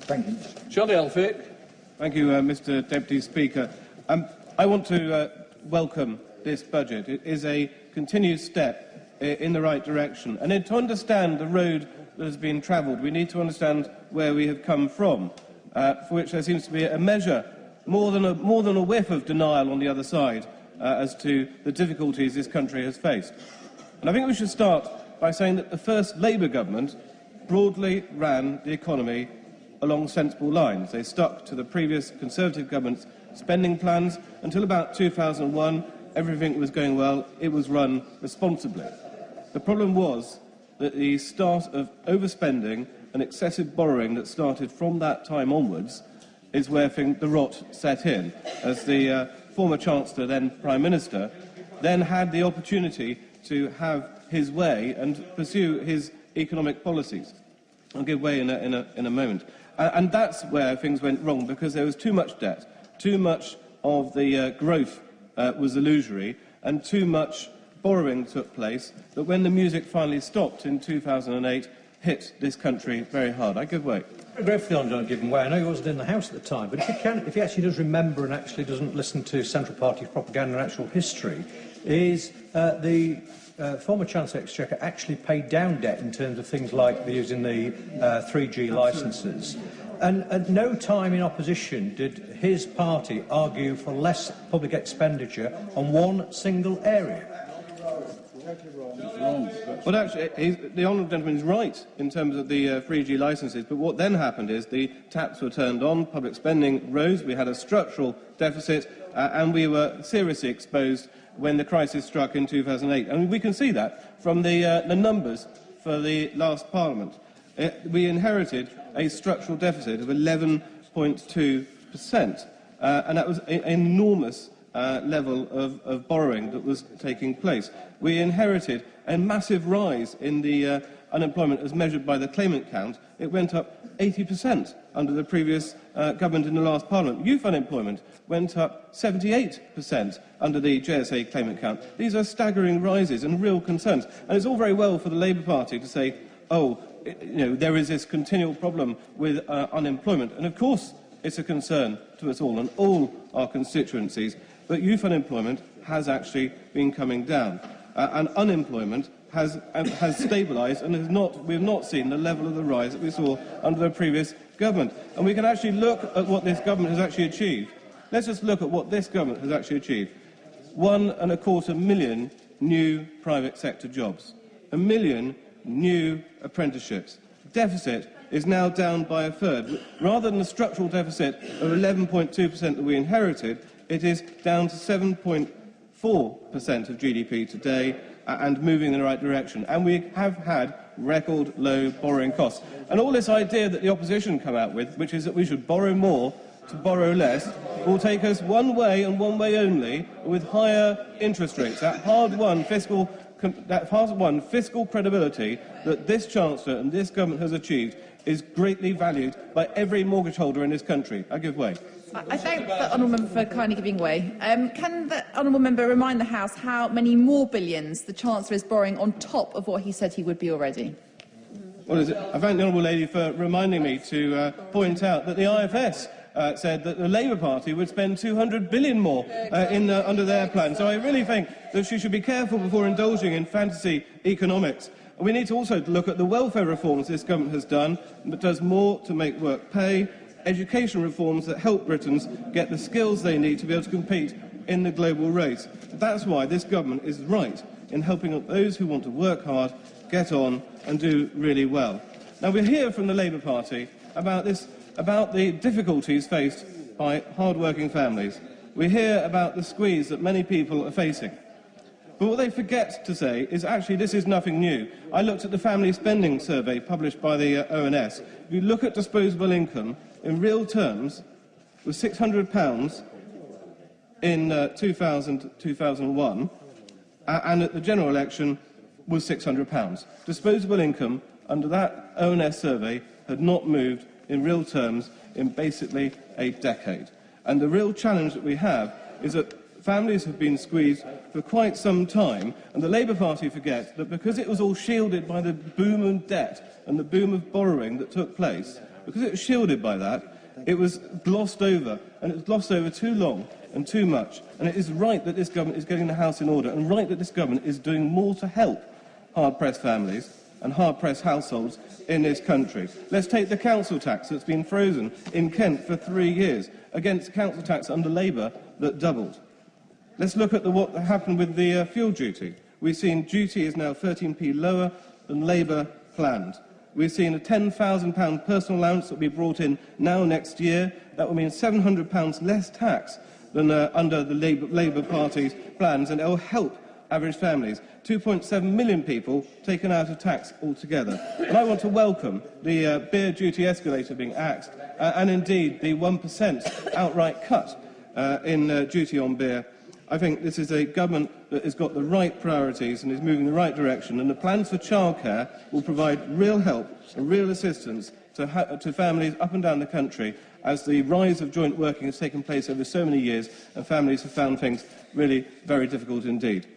Thank you. Johnny Elphick. Thank you, Mr Deputy Speaker. I want to welcome this budget. It is a continued step in the right direction. And to understand the road that has been travelled, we need to understand where we have come from, for which there seems to be a measure, more than a whiff of denial on the other side as to the difficulties this country has faced. And I think we should start by saying that the first Labour government broadly ran the economy along sensible lines. They stuck to the previous Conservative government's spending plans until about 2001. Everything was going well. It was run responsibly. The problem was that the start of overspending and excessive borrowing that started from that time onwards is where the rot set in, as the former Chancellor, then Prime Minister, then had the opportunity to have his way and pursue his economic policies. I'll give way in a moment. And that's where things went wrong, because there was too much debt, too much of the growth was illusory, and too much borrowing took place, that when the music finally stopped in 2008, hit this country very hard. I give way. Gratefully on John Given Way. I know he wasn't in the House at the time, but if he actually does remember and actually doesn't listen to Central Party propaganda and actual history, is the former Chancellor of Exchequer actually paid down debt in terms of things like using the 3G licences. And at no time in opposition did his party argue for less public expenditure on one single area. Well, actually, the honourable gentleman is right in terms of the 3G licences, but what then happened is the taps were turned on, public spending rose, we had a structural deficit, and we were seriously exposed when the crisis struck in 2008. And we can see that from the numbers for the last Parliament. We inherited a structural deficit of 11.2%, and that was an enormous level of borrowing that was taking place. We inherited a massive rise in the unemployment as measured by the claimant count. It went up 80% under the previous government in the last Parliament. Youth unemployment went up 78% under the JSA claimant count. These are staggering rises and real concerns. And it's all very well for the Labour Party to say, oh, there is this continual problem with unemployment. And of course it's a concern to us all and all our constituencies. But youth unemployment has actually been coming down. And unemployment has stabilised, and we have not seen the level of the rise that we saw under the previous government. And we can actually look at what this government has actually achieved. Let's just look at what this government has actually achieved. 1.25 million new private sector jobs, 1 million new apprenticeships. Deficit is now down by a third. Rather than the structural deficit of 11.2% that we inherited, it is down to 7.4% of GDP today and moving in the right direction. And we have had record low borrowing costs. And all this idea that the opposition come out with, which is that we should borrow more to borrow less, will take us one way and one way only, with higher interest rates. That hard-won fiscal credibility that this Chancellor and this government has achieved is greatly valued by every mortgage holder in this country. I give way. I thank the honourable member for kindly giving way. Can the honourable member remind the House how many more billions the Chancellor is borrowing on top of what he said he would be already? I thank the honourable lady for reminding me to point out that the IFS said that the Labour Party would spend £200 billion more under their plan. So I really think that she should be careful before indulging in fantasy economics. We need to also look at the welfare reforms this government has done, but does more to make work pay, education reforms that help Britons get the skills they need to be able to compete in the global race. That's why this government is right in helping those who want to work hard get on and do really well. Now, we hear from the Labour Party about the difficulties faced by hard-working families. We hear about the squeeze that many people are facing. But what they forget to say is actually this is nothing new. I looked at the family spending survey published by the ONS. If you look at disposable income, in real terms, it was £600 in 2001, and at the general election was £600. Disposable income under that ONS survey had not moved in real terms in basically a decade. And the real challenge that we have is that families have been squeezed for quite some time, and the Labour Party forgets that because it was all shielded by the boom of debt and the boom of borrowing that took place, because it was shielded by that, it was glossed over, and it was glossed over too long and too much. And it is right that this government is getting the house in order, and right that this government is doing more to help hard-pressed families and hard-pressed households in this country. Let's take the council tax that's been frozen in Kent for 3 years against council tax under Labour that doubled. Let's look at what happened with the fuel duty. We've seen duty is now 13p lower than Labour planned. We've seen a £10,000 personal allowance that will be brought in now next year. That will mean £700 less tax than under the Labour Party's plans, and it will help average families. 2.7 million people taken out of tax altogether. And I want to welcome the beer duty escalator being axed, and indeed the 1% outright cut in duty on beer. I think this is a government that has got the right priorities and is moving in the right direction, and the plans for childcare will provide real help and real assistance to families up and down the country as the rise of joint working has taken place over so many years and families have found things really very difficult indeed.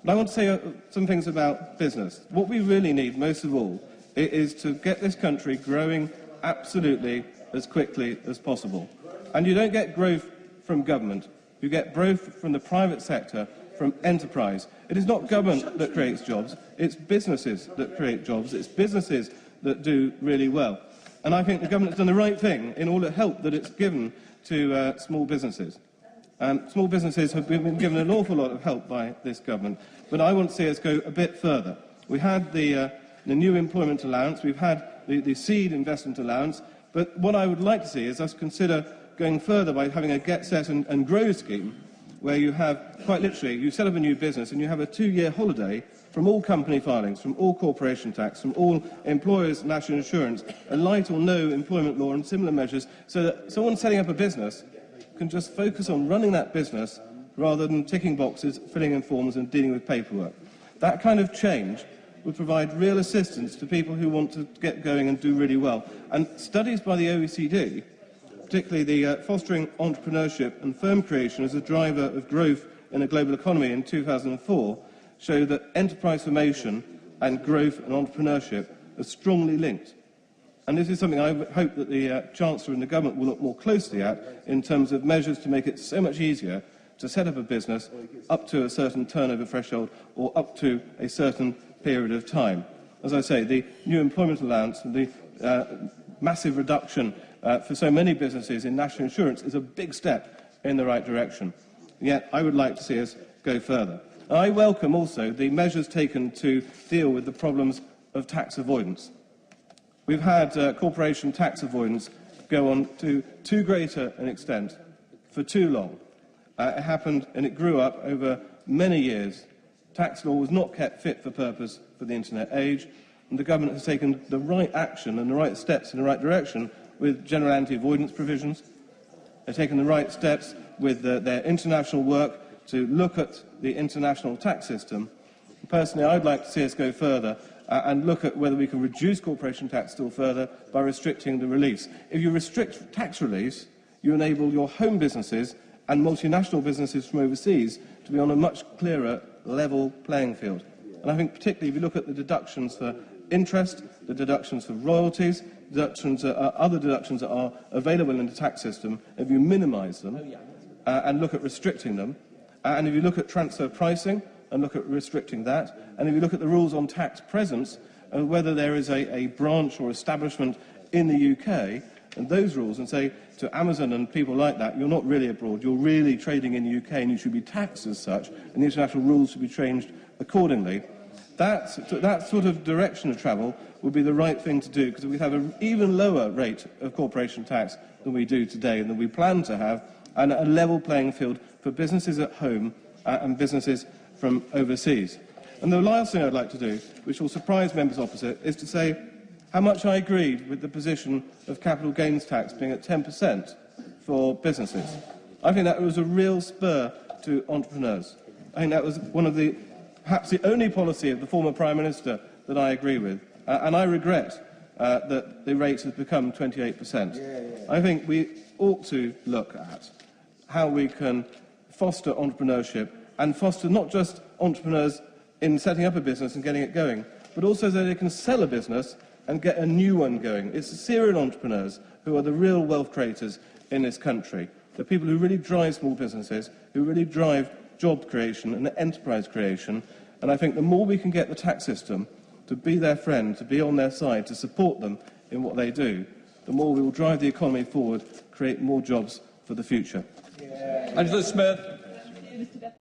But I want to say some things about business. What we really need most of all is to get this country growing absolutely as quickly as possible. And you don't get growth from government. You get growth from the private sector, from enterprise. It is not government that creates jobs, it's businesses that create jobs, it's businesses that do really well. And I think the government has done the right thing in all the help that it's given to small businesses. Small businesses have been given an awful lot of help by this government, but I want to see us go a bit further. We had the new employment allowance, we've had the seed investment allowance, but what I would like to see is us consider going further by having a Get Set and Grow scheme, where you have, quite literally, you set up a new business and you have a 2-year holiday from all company filings, from all corporation tax, from all employers' national insurance, and light or no employment law and similar measures, so that someone setting up a business can just focus on running that business rather than ticking boxes, filling in forms and dealing with paperwork. That kind of change would provide real assistance to people who want to get going and do really well. And studies by the OECD, particularly the Fostering Entrepreneurship and Firm Creation as a driver of growth in a global economy in 2004, show that enterprise formation and growth and entrepreneurship are strongly linked. And this is something I hope that the Chancellor and the Government will look more closely at in terms of measures to make it so much easier to set up a business up to a certain turnover threshold or up to a certain period of time. As I say, the new employment allowance and the massive reduction for so many businesses in national insurance is a big step in the right direction. Yet I would like to see us go further. I welcome also the measures taken to deal with the problems of tax avoidance. We've had corporation tax avoidance go on to too great an extent for too long. It happened and it grew up over many years. Tax law was not kept fit for purpose for the internet age, and the government has taken the right action and the right steps in the right direction with general anti-avoidance provisions. They've taken the right steps with their international work to look at the international tax system. Personally, I'd like to see us go further and look at whether we can reduce corporation tax still further by restricting the release. If you restrict tax release, you enable your home businesses and multinational businesses from overseas to be on a much clearer, level playing field. And I think particularly if you look at the deductions for interest, the deductions for royalties, other deductions that are available in the tax system, if you minimise them and look at restricting them, and if you look at transfer pricing and look at restricting that, and if you look at the rules on tax presence, whether there is a branch or establishment in the UK, and those rules, and say to Amazon and people like that, you're not really abroad, you're really trading in the UK and you should be taxed as such, and the international rules should be changed accordingly. That sort of direction of travel would be the right thing to do, because we'd have an even lower rate of corporation tax than we do today and than we plan to have, and a level playing field for businesses at home and businesses from overseas. And the last thing I'd like to do, which will surprise members opposite, is to say how much I agreed with the position of capital gains tax being at 10% for businesses. I think that was a real spur to entrepreneurs. I think that was one of the, perhaps the only policy of the former Prime Minister that I agree with. And I regret that the rate has become 28%. I think we ought to look at how we can foster entrepreneurship and foster not just entrepreneurs in setting up a business and getting it going, but also so they can sell a business and get a new one going. It's the serial entrepreneurs who are the real wealth creators in this country, the people who really drive small businesses, who really drive job creation and enterprise creation. And I think the more we can get the tax system to be their friend, to be on their side, to support them in what they do, the more we will drive the economy forward, create more jobs for the future. Angela Smith.